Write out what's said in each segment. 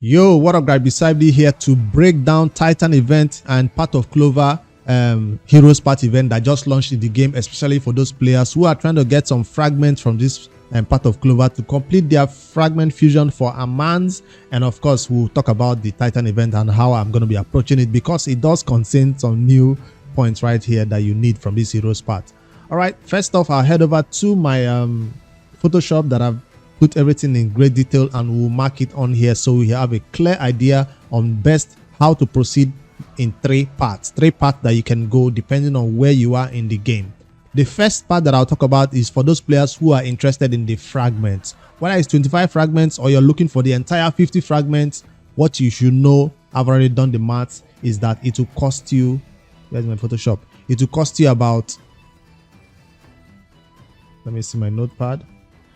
Yo, what up guys, beside me here to break down Titan event and part of Clover Heroes part event that just launched in the game, especially for those players who are trying to get some fragments from this part of Clover to complete their fragment fusion for Armanz. And of course, we'll talk about the Titan event and how I'm going to be approaching it, because it does contain some new points right here that you need from this Heroes part. All right, first off, I'll head over to my Photoshop that I've put everything in great detail, and we'll mark it on here so we have a clear idea on best how to proceed in three parts that you can go depending on where you are in the game. The first part that I'll talk about is for those players who are interested in the fragments. Whether it's 25 fragments or you're looking for the entire 50 fragments, what you should know, I've already done the maths, is that it will cost you, where's my Photoshop, it will cost you about, let me see my notepad.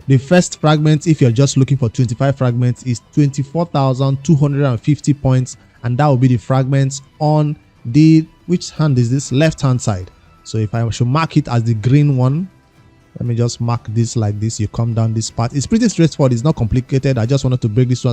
The first fragment, if you're just looking for 25 fragments, is 24,250 points, and that will be the fragments on the, which hand is this? Left hand side. So if I should mark it as the green one, let me just mark this like this. You come down this part. It's pretty straightforward. It's not complicated. I just wanted to break this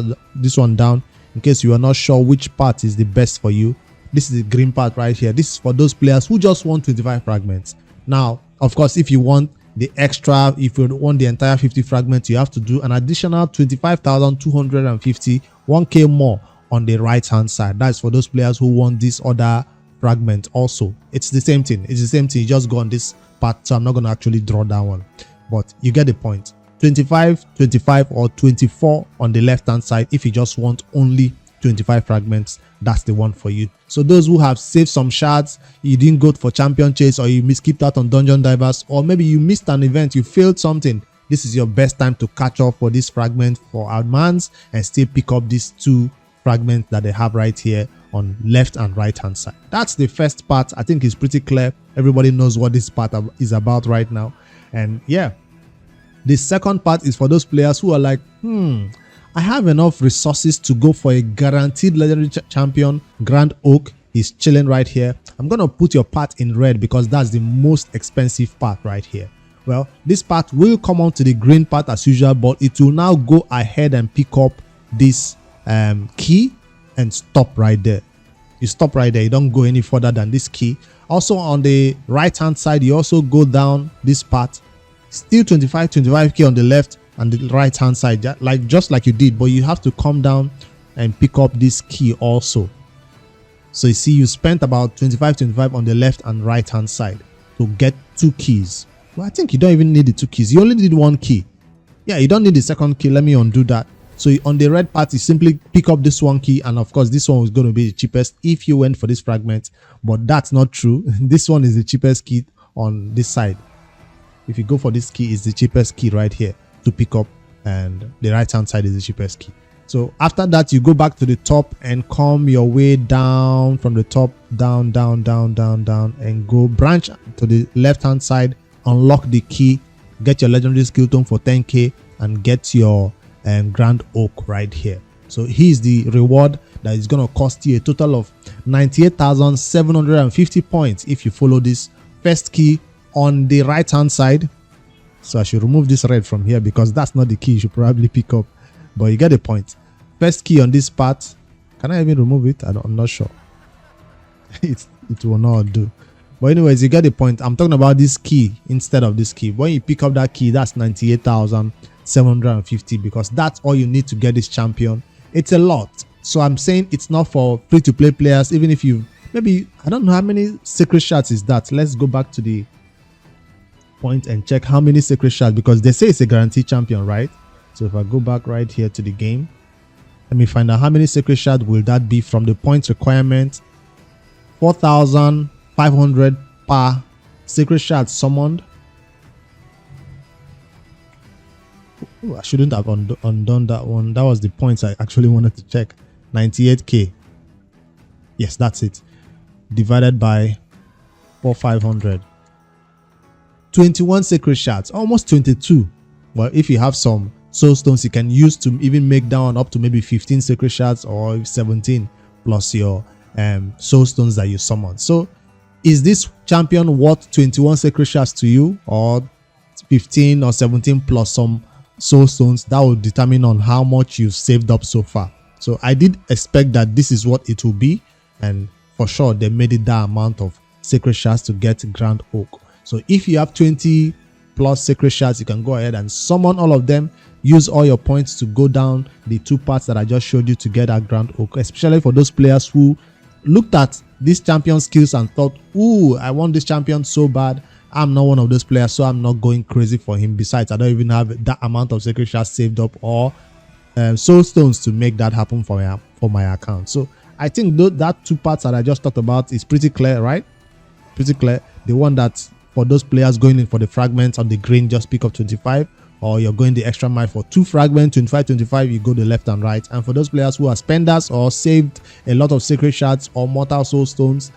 one down in case you are not sure which part is the best for you. This is the green part right here. This is for those players who just want 25 fragments. Now, of course, if you want the extra, if you want the entire 50 fragments, you have to do an additional 25,250, 1k more on the right hand side. That's for those players who want this other fragment also. It's the same thing. It's the same thing. You just go on this part, so I'm not going to actually draw that one, but you get the point. 25, 25 or 24 on the left hand side. If you just want only 25 fragments, that's the one for you. So those who have saved some shards, you didn't go for champion chase, or you skipped out on dungeon divers, or maybe you missed an event, you failed something, this is your best time to catch up for this fragment for Armanz and still pick up these two fragments that they have right here on left and right hand side. That's the first part. I think it's pretty clear. Everybody knows what this part is about right now. And yeah, the second part is for those players who are like, I have enough resources to go for a guaranteed legendary champion. Grand Oak is chilling right here. I'm going to put your part in red because that's the most expensive part right here. Well, this part will come on to the green part as usual, but it will now go ahead and pick up this key and stop right there. You stop right there. You don't go any further than this key. Also on the right hand side, you also go down this part. Still 25k on the left and the right hand side, just like you did, but you have to come down and pick up this key also. So you see, you spent about 25 on the left and right hand side to get two keys. Well, I think you don't even need the two keys. You only need one key. Yeah, you don't need the second key. Let me undo that. So on the red part, you simply pick up this one key, and of course this one is going to be the cheapest if you went for this fragment, but that's not true. This one is the cheapest key on this side. If you go for this key, it's the cheapest key right here to pick up, and the right hand side is the cheapest key. So after that, you go back to the top and come your way down from the top, down, and go branch to the left hand side, unlock the key, get your legendary skill tome for 10k, and get your Grand Oak right here. So here's the reward that is going to cost you a total of 98,750 points if you follow this first key on the right hand side. So I should remove this red from here because that's not the key you should probably pick up, but you get the point. First key on this part. Can I even remove it? I'm not sure. it will not do. But anyways, you get the point. I'm talking about this key instead of this key. When you pick up that key, that's 98,750 because that's all you need to get this champion. It's a lot. So I'm saying it's not for free-to-play players. Even if you, maybe, I don't know how many secret shards is that. Let's go back to the point and check how many secret shards, because they say it's a guaranteed champion, right? So if I go back right here to the game, let me find out how many secret shards will that be from the points requirement. 4,500 per secret shard summoned. Ooh, I shouldn't have undone that one. That was the points I actually wanted to check. 98k. Yes, that's it. Divided by 4,500. 21 secret shards, almost 22. Well, if you have some soul stones, you can use to even make down up to maybe 15 secret shards or 17 plus your soul stones that you summon. So is this champion worth 21 secret shards to you, or 15 or 17 plus some soul stones? That will determine on how much you've saved up so far. So I did expect that this is what it will be, and for sure they made it that amount of sacred shards to get Grand Oak. So if you have 20 plus sacred shards, you can go ahead and summon all of them, use all your points to go down the 2 parts that I just showed you to get that Grand Oak, especially for those players who looked at this champion skills and thought, ooh, I want this champion so bad. I'm not one of those players, so I'm not going crazy for him. Besides, I don't even have that amount of sacred shards saved up or soul stones to make that happen for my account. So I think that 2 parts that I just talked about is pretty clear, right? Pretty clear. The one that for those players going in for the fragments on the green, just pick up 25, or you're going the extra mile for 2 fragments, 25, you go the left and right. And for those players who are spenders or saved a lot of sacred shards or mortal soul stones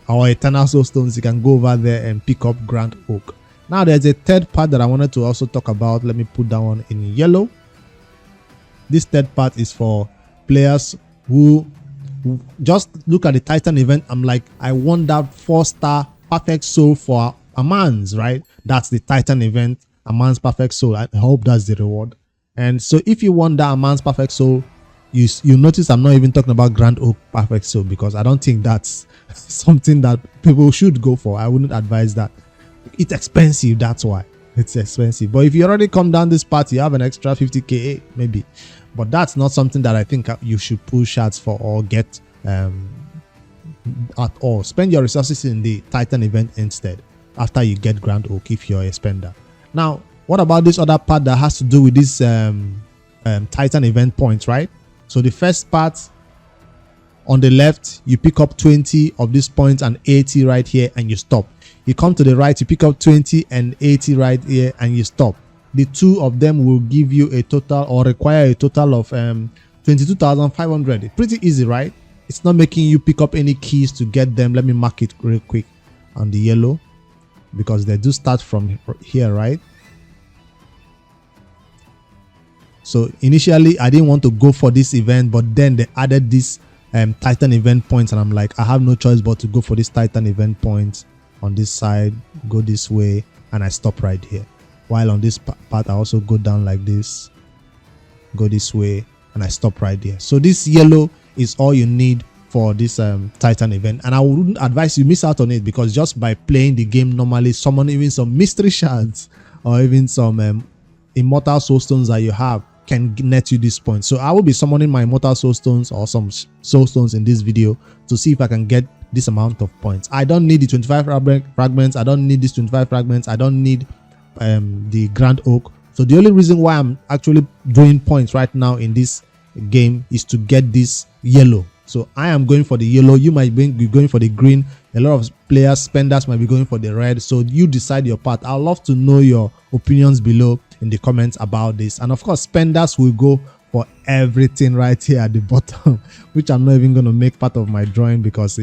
or eternal soul stones, you can go over there and pick up Grand Oak. Now there's a third part that I wanted to also talk about. Let me put that one in yellow. This third part is for players who just look at the Titan event. I'm like, I want that 4-star perfect soul for Armanz, right? That's the Titan event, Armanz perfect soul. I hope that's the reward. And so if you want that Armanz perfect soul, you notice I'm not even talking about Grand Oak perfect soul, because I don't think that's something that people should go for. I wouldn't advise that. It's expensive, that's why it's expensive. But if you already come down this path, you have an extra 50k maybe, but that's not something that I think you should pull shards for or get at all. Spend your resources in the Titan event instead after you get Grand Oak if you're a spender. Now what about this other part that has to do with this Titan event points, right? So the first part on the left, you pick up 20 of these points and 80 right here and you stop. You come to the right, you pick up 20 and 80 right here and you stop. The 2 of them will give you a total or require a total of 22,500. Pretty easy, right? It's not making you pick up any keys to get them. Let me mark it real quick on the yellow, because they do start from here, right? So initially I didn't want to go for this event, but then they added this Titan event points, and I'm like, I have no choice but to go for this Titan event points on this side, go this way, and I stop right here. While on this part I also go down like this, go this way, and I stop right there. So this yellow is all you need for this Titan event, and I wouldn't advise you miss out on it, because just by playing the game normally, summon even some mystery shards or even some immortal soul stones that you have can net you this point. So I will be summoning my immortal soul stones or some soul stones in this video to see if I can get this amount of points. I don't need the 25 fragments. I don't need these 25 fragments. I don't need the Grand Oak. So the only reason why I'm actually doing points right now in this game is to get this yellow. So I am going for the yellow. You might be going for the green. A lot of players, spenders, might be going for the red. So you decide your part. I'd love to know your opinions below in the comments about this. And of course, spenders will go for everything right here at the bottom, which I'm not even going to make part of my drawing, because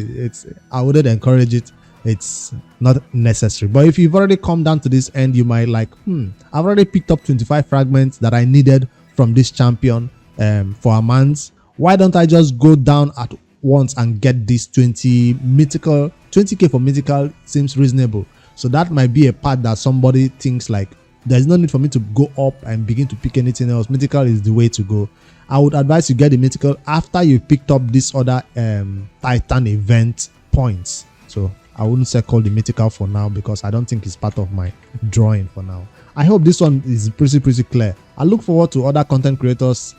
I wouldn't encourage it. It's not necessary. But if you've already come down to this end, you might like, I've already picked up 25 fragments that I needed from this champion for Armanz. Why don't I just go down at once and get this 20k for mythical? Seems reasonable. So that might be a part that somebody thinks like, there's no need for me to go up and begin to pick anything else. Mythical is the way to go. I would advise you get the mythical after you picked up this other Titan event points. So I wouldn't say call the mythical for now, because I don't think it's part of my drawing for now. I hope this one is pretty clear. I look forward to other content creators,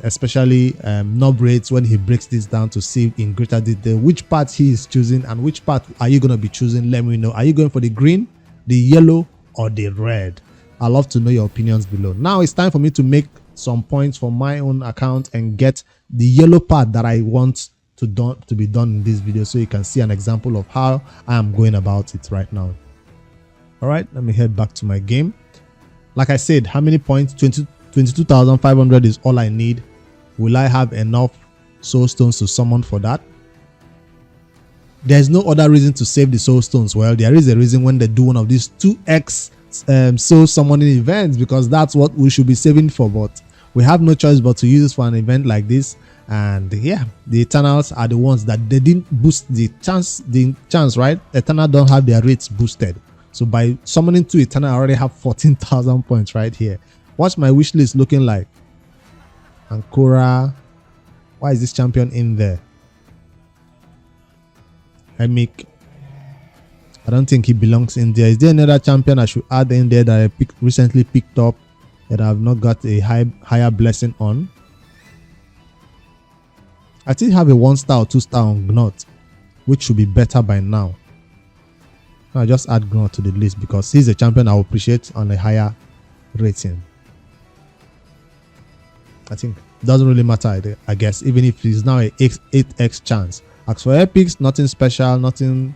especially Nobrates, when he breaks this down to see in greater detail which part he is choosing and which part are you going to be choosing. Let me know. Are you going for the green, the yellow, or the red? I'd love to know your opinions below. Now it's time for me to make some points for my own account and get the yellow part that I want to be done in this video, so you can see an example of how I am going about it right now. All right, let me head back to my game. Like I said, how many points? 22,500 is all I need. Will I have enough soul stones to summon for that? There's no other reason to save the soul stones. Well, there is a reason when they do one of these 2x soul summoning events, because that's what we should be saving for, but we have no choice but to use this for an event like this. And yeah, the Eternals are the ones that they didn't boost the chance, right? Eternal don't have their rates boosted. So by summoning 2 Eternal, I already have 14,000 points right here. What's my wish list looking like? Ancora, Why is this champion in there? I don't think he belongs in there. Is there another champion I should add in there that I recently picked up that I have not got a higher blessing on? I still have a 1-star or 2-star on Gnot, which should be better by now. I'll just add Gnot to the list because he's a champion I will appreciate on a higher rating. I think it doesn't really matter, I guess, even if it's now a 8x chance. As for epics, nothing special, nothing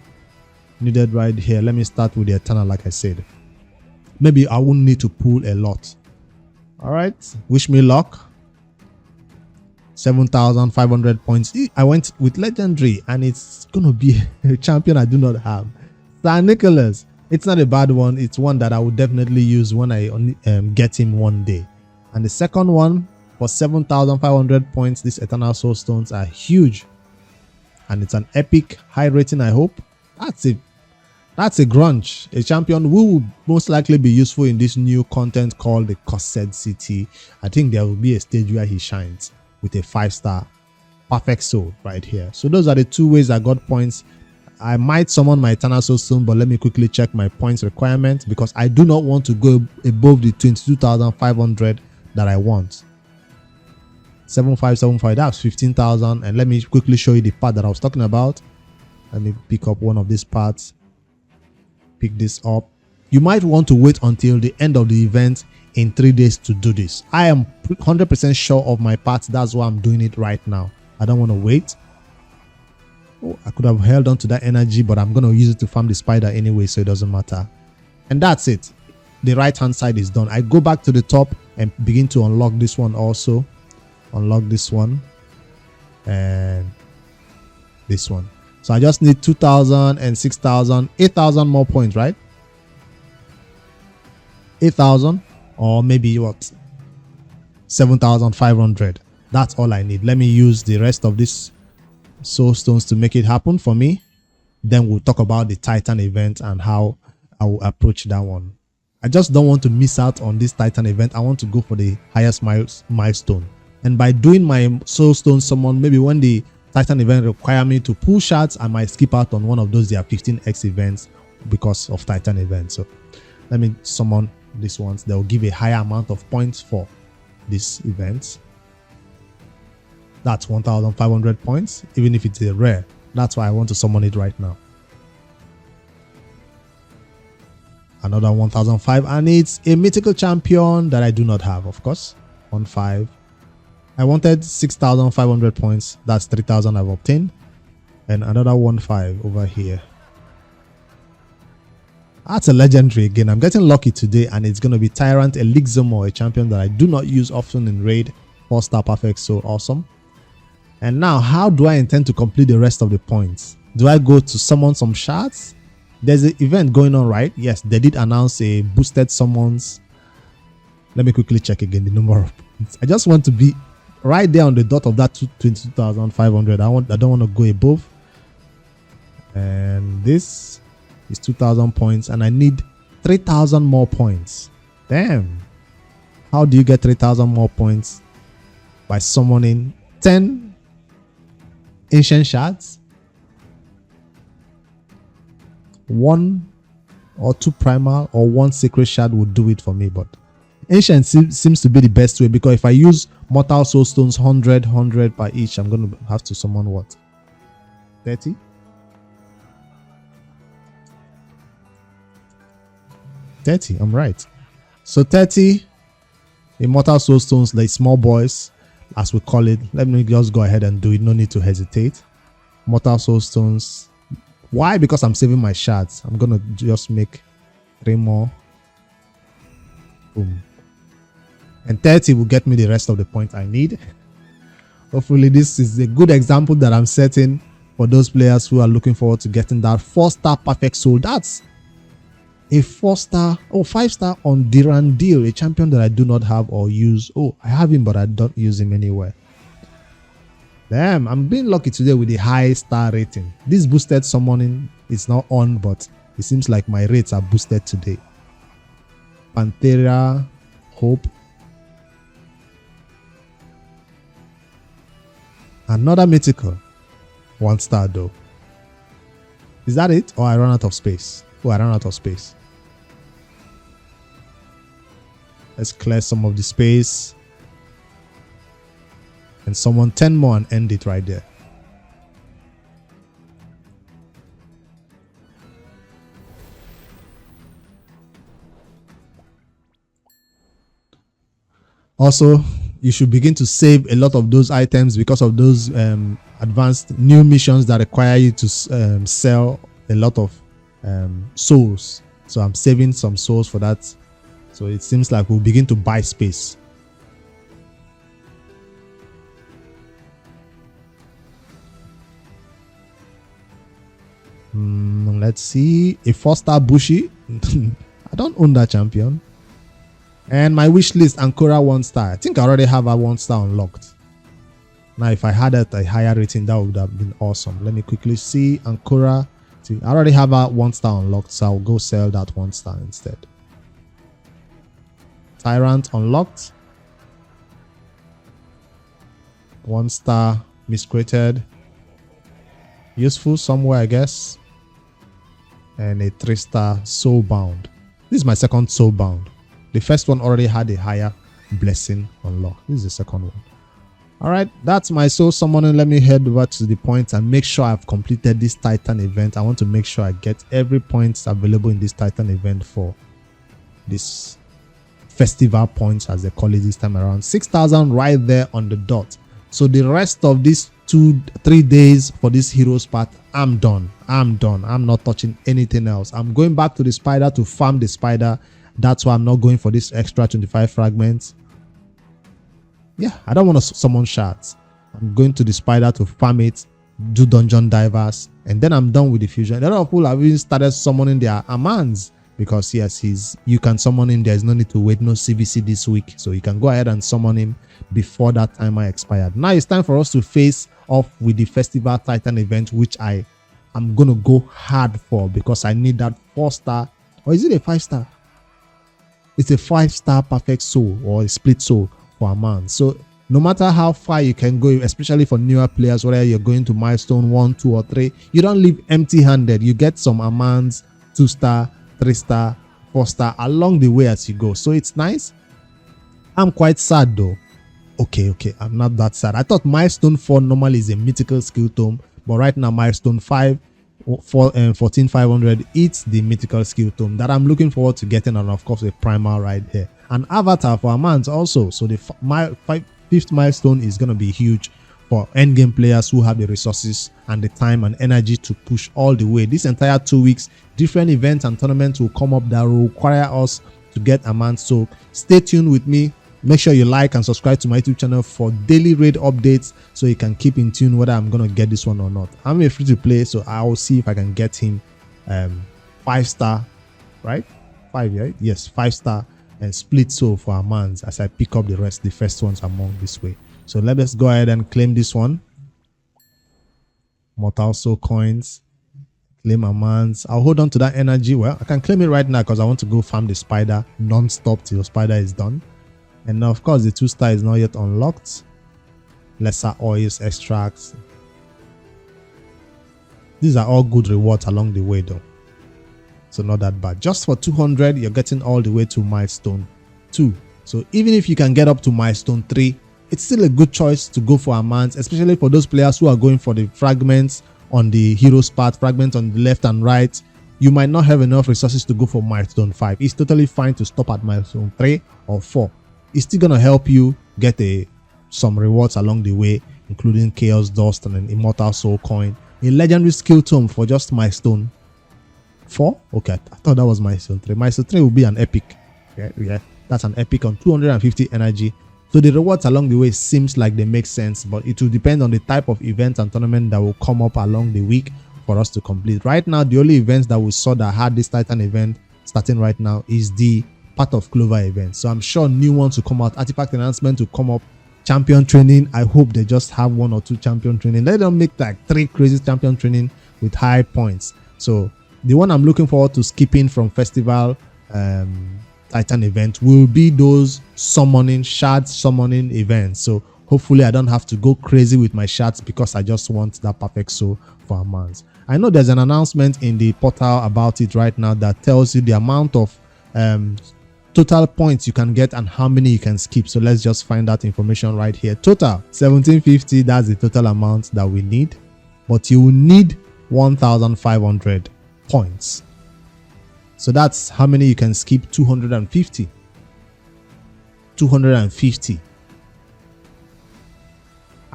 needed right here. Let me start with the Eternal, like I said. Maybe I won't need to pull a lot. All right, wish me luck. 7,500 points. I went with legendary, and it's gonna be a champion I do not have. Sir Nicholas. It's not a bad one. It's one that I will definitely use when I get him one day. And the second one for 7,500 points. These Eternal Soul Stones are huge, and it's an epic high rating. I hope that's a grunge, a champion who will most likely be useful in this new content called the Cursed City. I think there will be a stage where he shines with a 5-star perfect soul right here. So those are the two ways I got points. I might summon my Eternal Soul soon, but let me quickly check my points requirement because I do not want to go above the 22,500 that I want. 7575, that's 15,000. And let me quickly show you the part that I was talking about. Let me pick up one of these parts. Pick this up. You might want to wait until the end of the event in 3 days to do this. I am 100% sure of my parts. That's why I'm doing it right now. I don't want to wait. Oh, I could have held on to that energy, but I'm going to use it to farm the spider anyway, so it doesn't matter. And that's it. The right hand side is done. I go back to the top and begin to unlock this one also. Unlock this one and this one. So I just need 2,000 and 6,000, 8,000 more points, right? 8,000 or maybe what? 7,500. That's all I need. Let me use the rest of this soul stones to make it happen for me. Then we'll talk about the Titan event and how I will approach that one. I just don't want to miss out on this Titan event. I want to go for the highest milestone. And by doing my soul stone summon, maybe when the Titan event require me to pull shards, I might skip out on one of those. There are 15x events because of Titan events. So let me summon these ones. They will give a higher amount of points for this event. That's 1,500 points, even if it's a rare. That's why I want to summon it right now. Another 1,005, and it's a mythical champion that I do not have, of course. 1,500. I wanted 6,500 points. That's 3,000 I've obtained. And another 1,500 over here. That's a legendary again. I'm getting lucky today, and it's going to be Tyrant Elixir, a champion that I do not use often in raid. 4-star perfect, so awesome. And now, how do I intend to complete the rest of the points? Do I go to summon some shards? There's an event going on, right? Yes, they did announce a boosted summons. Let me quickly check again the number of points. I just want to be right there on the dot of that 22,500. I don't want to go above. And this is 2,000 points, and I need 3,000 more points. Damn. How do you get 3,000 more points? By summoning 10 ancient shards, 1 or 2 primal, or 1 sacred shard would do it for me. But ancient seems to be the best way, because if I use mortal soul stones 100 per each, I'm going to have to summon what? 30? 30, I'm right. So 30 immortal soul stones, like small boys, as we call it. Let me just go ahead and do it. No need to hesitate. Mortal soul stones. Why? Because I'm saving my shards. I'm gonna just make 3 more. Boom. And 30 will get me the rest of the points I need. Hopefully this is a good example that I'm setting for those players who are looking forward to getting that 4-star perfect soul. That's a 4-star or 5-star on Durandil, a champion that I do not have or use. Oh, I have him, but I don't use him anywhere. Damn, I'm being lucky today with the high star rating. This boosted summoning is not on, but it seems like my rates are boosted today. Panthera, Hope. Another mythical. 1 star though. Is that it? Or I run out of space? Oh, I ran out of space. Let's clear some of the space. And someone 10 more and end it right there. Also, you should begin to save a lot of those items because of those advanced new missions that require you to sell a lot of souls. So I'm saving some souls for that. So it seems like we'll begin to buy space. Let's see. A 4-star Bushi. I don't own that champion. And my wish list, Ancora 1 star. I think I already have a 1 star unlocked. Now, if I had it a higher rating, that would have been awesome. Let me quickly see. Ancora. See, I already have a 1 star unlocked, so I'll go sell that 1 star instead. Tyrant unlocked. 1 star miscreated. Useful somewhere, I guess. And a 3-star soulbound. This is my second soulbound. The first one already had a higher blessing unlocked. This is the second one. All right, that's my soul summoning. Let me head over to the points and make sure I've completed this Titan event. I want to make sure I get every point available in this Titan event for this festival points, as they call it this time around. 6,000 right there on the dot. So the rest of these 2-3 days for this heroes part, I'm done. I'm not touching anything else. I'm going back to the spider to farm the spider. That's why I'm not going for this extra 25 fragments. Yeah, I don't want to summon shards. I'm going to the spider to farm it, do dungeon divers, and then I'm done with the fusion. A lot of people have even started summoning their Armanz because yes, you can summon him. There's no need to wait, no CVC this week. So you can go ahead and summon him before that timer expired. Now it's time for us to face off with the Festival Titan event, which I'm going to go hard for because I need that 4-star. Or is it a 5-star? It's a 5-star perfect soul or a split soul for a man. So no matter how far you can go, especially for newer players, whether you're going to milestone 1, 2, or 3, you don't leave empty-handed. You get some Armanz 2-star, 3-star, 4-star along the way as you go. So it's nice. I'm quite sad though. Okay, I'm not that sad. I thought milestone 4 normally is a mythical skill tome, but right now milestone 5 14,500 it's the mythical skill tome that I'm looking forward to getting, and of course a primal right here, an avatar for Armanz also. So the 5th milestone is going to be huge for endgame players who have the resources and the time and energy to push all the way. This entire 2 weeks, different events and tournaments will come up that will require us to get Armanz. So stay tuned with me. Make sure you like and subscribe to my YouTube channel for daily raid updates so you can keep in tune whether I'm going to get this one or not. I'm a free to play, so I will see if I can get him 5-star, right? 5, right? Yes, 5-star and split soul for Armanz as I pick up the first ones among this way. So let us go ahead and claim this one. Mortal soul coins. Claim Armanz. I'll hold on to that energy. Well, I can claim it right now because I want to go farm the spider non-stop till the spider is done. And now, of course, the 2-star is not yet unlocked. Lesser oils, extracts. These are all good rewards along the way though. So not that bad. Just for 200, you're getting all the way to milestone 2. So even if you can get up to milestone 3, it's still a good choice to go for Armanz, especially for those players who are going for the fragments on the hero's part, fragments on the left and right. You might not have enough resources to go for milestone 5. It's totally fine to stop at milestone 3 or 4. It's still going to help you get some rewards along the way, including Chaos Dust and an Immortal Soul Coin, a Legendary Skill Tome for just milestone 4. Okay, I thought that was milestone 3. Milestone 3 will be an epic. Yeah, that's an epic on 250 energy. So the rewards along the way seems like they make sense, but it will depend on the type of event and tournament that will come up along the week for us to complete. Right now, the only events that we saw that had this Titan event starting right now is the part of Clover event. So I'm sure new ones will come out, artifact announcement will come up, champion training. I hope they just have 1 or 2 champion training. Let them make like 3 crazy champion training with high points. So the one I'm looking forward to skipping from festival Titan event will be those shard summoning events. So Hopefully I don't have to go crazy with my shards because I just want that perfect soul for Armanz. I know there's an announcement in the portal about it right now that tells you the amount of total points you can get and how many you can skip. So let's just find that information right here. Total 1750, that's the total amount that we need, but you will need 1500 points. So that's how many you can skip. 250.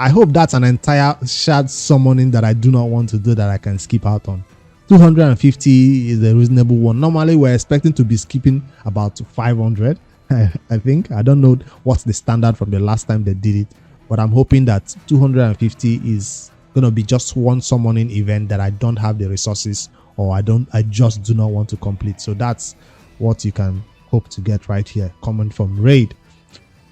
I hope that's an entire shard summoning that I do not want to do that I can skip out on. 250 is a reasonable one. Normally we're expecting to be skipping about 500. I think. I don't know what's the standard from the last time they did it, but I'm hoping that 250 is gonna be just one summoning event that I don't have the resources, or I just do not want to complete. So that's what you can hope to get right here, coming from Raid.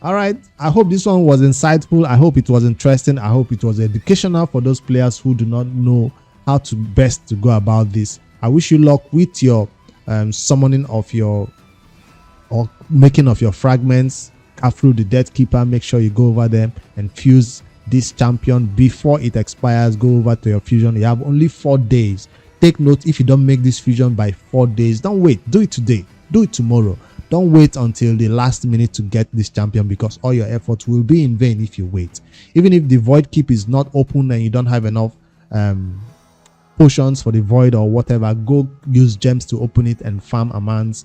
All right, I hope this one was insightful. I hope it was interesting. I hope it was educational for those players who do not know how to best to go about this. I wish you luck with your summoning of your, or making of your fragments. After the Death Keeper, make sure you go over there and fuse this champion before it expires. Go over to your fusion. You have only 4 days. Take note, if you don't make this fusion by 4 days, don't wait. Do it today. Do it tomorrow. Don't wait until the last minute to get this champion, because all your efforts will be in vain if you wait. Even if the void keep is not open and you don't have enough potions for the void or whatever, go use gems to open it and farm Armanz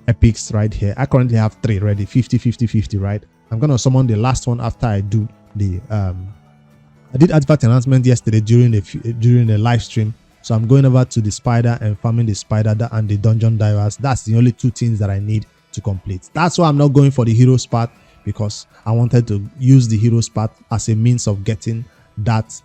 epics right here. I currently have 3 ready, 50 50 50, right? I'm gonna summon the last one after I do the I did advert announcement yesterday during the live stream. So I'm going over to the spider and farming the spider and the dungeon divers. That's the only 2 things that I need to complete. That's why I'm not going for the hero's path, because I wanted to use the hero's path as a means of getting that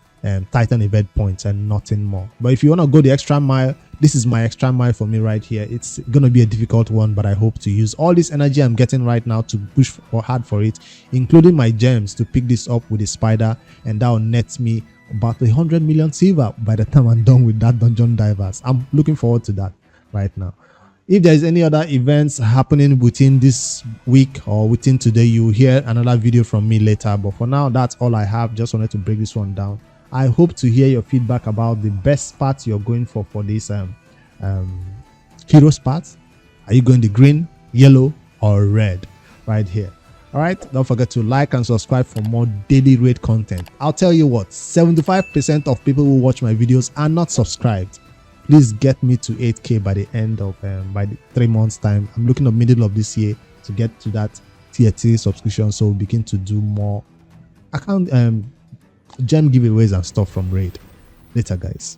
Titan event points and nothing more. But if you want to go the extra mile, this is my extra mile for me right here. It's going to be a difficult one, but I hope to use all this energy I'm getting right now to push hard for it, including my gems, to pick this up with the spider, and that will net me about 100 million silver by the time I'm done with that dungeon divers. I'm looking forward to that right now. If there's any other events happening within this week or within today, you will hear another video from me later. But for now, that's all I have. Just wanted to break this one down. I hope to hear your feedback about the best part you're going for this heroes part. Are you going the green, yellow, or red right here? All right, don't forget to like and subscribe for more daily raid content. I'll tell you what, 75% of people who watch my videos are not subscribed. Please get me to 8K by the end of by the 3 months time. I'm looking at middle of this year to get to that tier 3 subscription, so we'll begin to do more account gem giveaways and stuff from raid. Later guys.